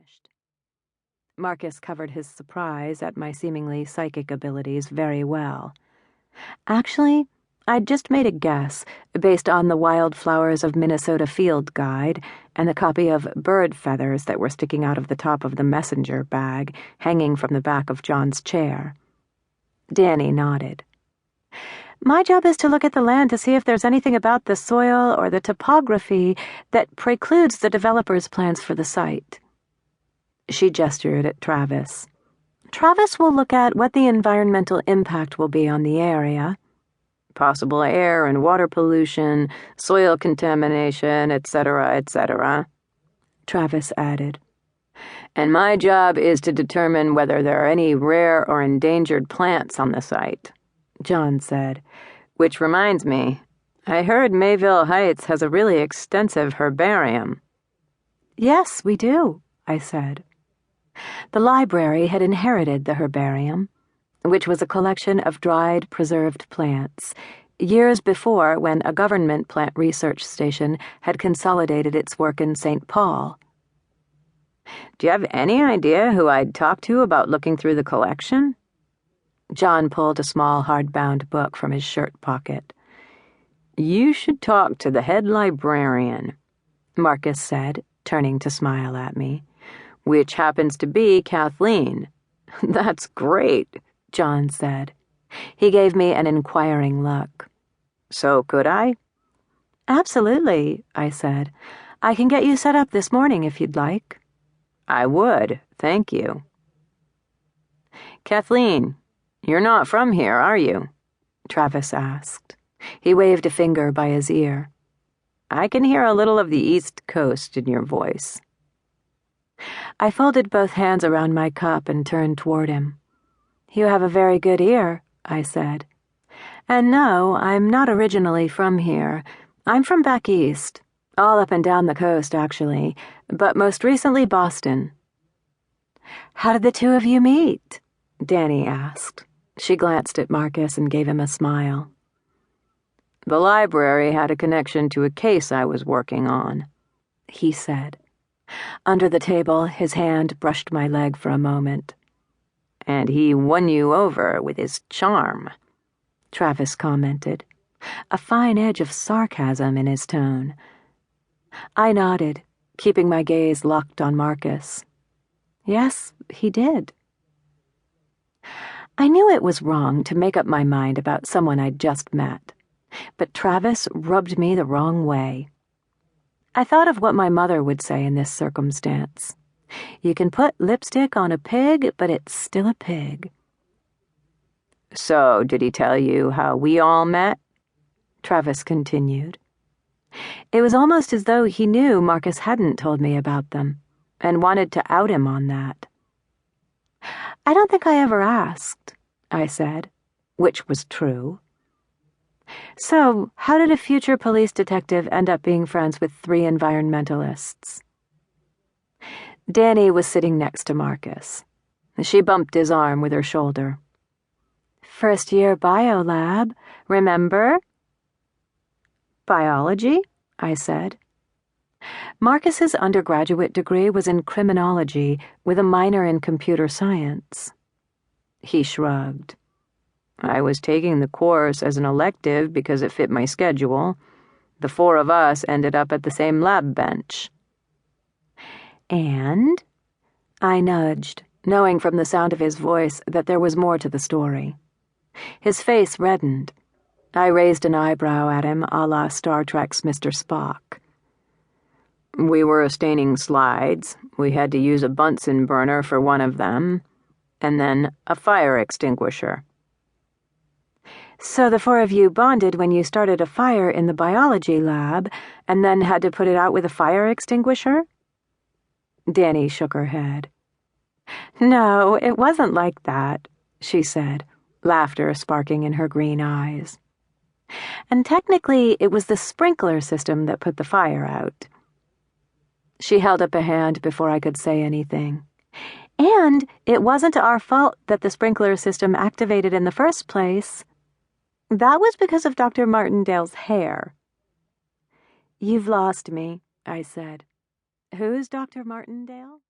finished. Marcus covered his surprise at my seemingly psychic abilities very well. Actually, I'd just made a guess based on the Wildflowers of Minnesota field guide and the copy of bird feathers that were sticking out of the top of the messenger bag hanging from the back of John's chair. Danny nodded. My job is to look at the land to see if there's anything about the soil or the topography that precludes the developer's plans for the site. She gestured at Travis. Travis will look at what the environmental impact will be on the area. Possible air and water pollution, soil contamination, etc., etc., Travis added. And my job is to determine whether there are any rare or endangered plants on the site, John said. Which reminds me, I heard Mayville Heights has a really extensive herbarium. Yes, we do, I said. The library had inherited the herbarium, which was a collection of dried, preserved plants, years before when a government plant research station had consolidated its work in St. Paul. Do you have any idea who I'd talk to about looking through the collection? John pulled a small hardbound book from his shirt pocket. You should talk to the head librarian, Marcus said, turning to smile at me, which happens to be Kathleen. That's great, John said. He gave me an inquiring look. So could I? Absolutely, I said. I can get you set up this morning if you'd like. I would, thank you. Kathleen, you're not from here, are you? Travis asked. He waved a finger by his ear. I can hear a little of the East Coast in your voice. I folded both hands around my cup and turned toward him. You have a very good ear, I said. And no, I'm not originally from here. I'm from back east, all up and down the coast, actually, but most recently Boston. How did the two of you meet? Danny asked. She glanced at Marcus and gave him a smile. The library had a connection to a case I was working on, he said. Under the table, his hand brushed my leg for a moment. And he won you over with his charm, Travis commented, a fine edge of sarcasm in his tone. I nodded, keeping my gaze locked on Marcus. Yes, he did. I knew it was wrong to make up my mind about someone I'd just met, but Travis rubbed me the wrong way. I thought of what my mother would say in this circumstance. You can put lipstick on a pig, but it's still a pig. So, did he tell you how we all met? Travis continued. It was almost as though he knew Marcus hadn't told me about them, and wanted to out him on that. I don't think I ever asked, I said, which was true. So, how did a future police detective end up being friends with 3 environmentalists? Danny was sitting next to Marcus. She bumped his arm with her shoulder. First-year biolab, remember? Biology? I said. Marcus's undergraduate degree was in criminology with a minor in computer science. He shrugged. I was taking the course as an elective because it fit my schedule. The 4 of us ended up at the same lab bench. And? I nudged, knowing from the sound of his voice that there was more to the story. His face reddened. I raised an eyebrow at him a la Star Trek's Mr. Spock. We were staining slides. We had to use a Bunsen burner for one of them, and then a fire extinguisher. So the 4 of you bonded when you started a fire in the biology lab, and then had to put it out with a fire extinguisher? Danny shook her head. No, it wasn't like that, she said, laughter sparking in her green eyes. And technically, it was the sprinkler system that put the fire out. She held up a hand before I could say anything. And it wasn't our fault that the sprinkler system activated in the first place. That was because of Dr. Martindale's hair. You've lost me, I said. Who's Dr. Martindale?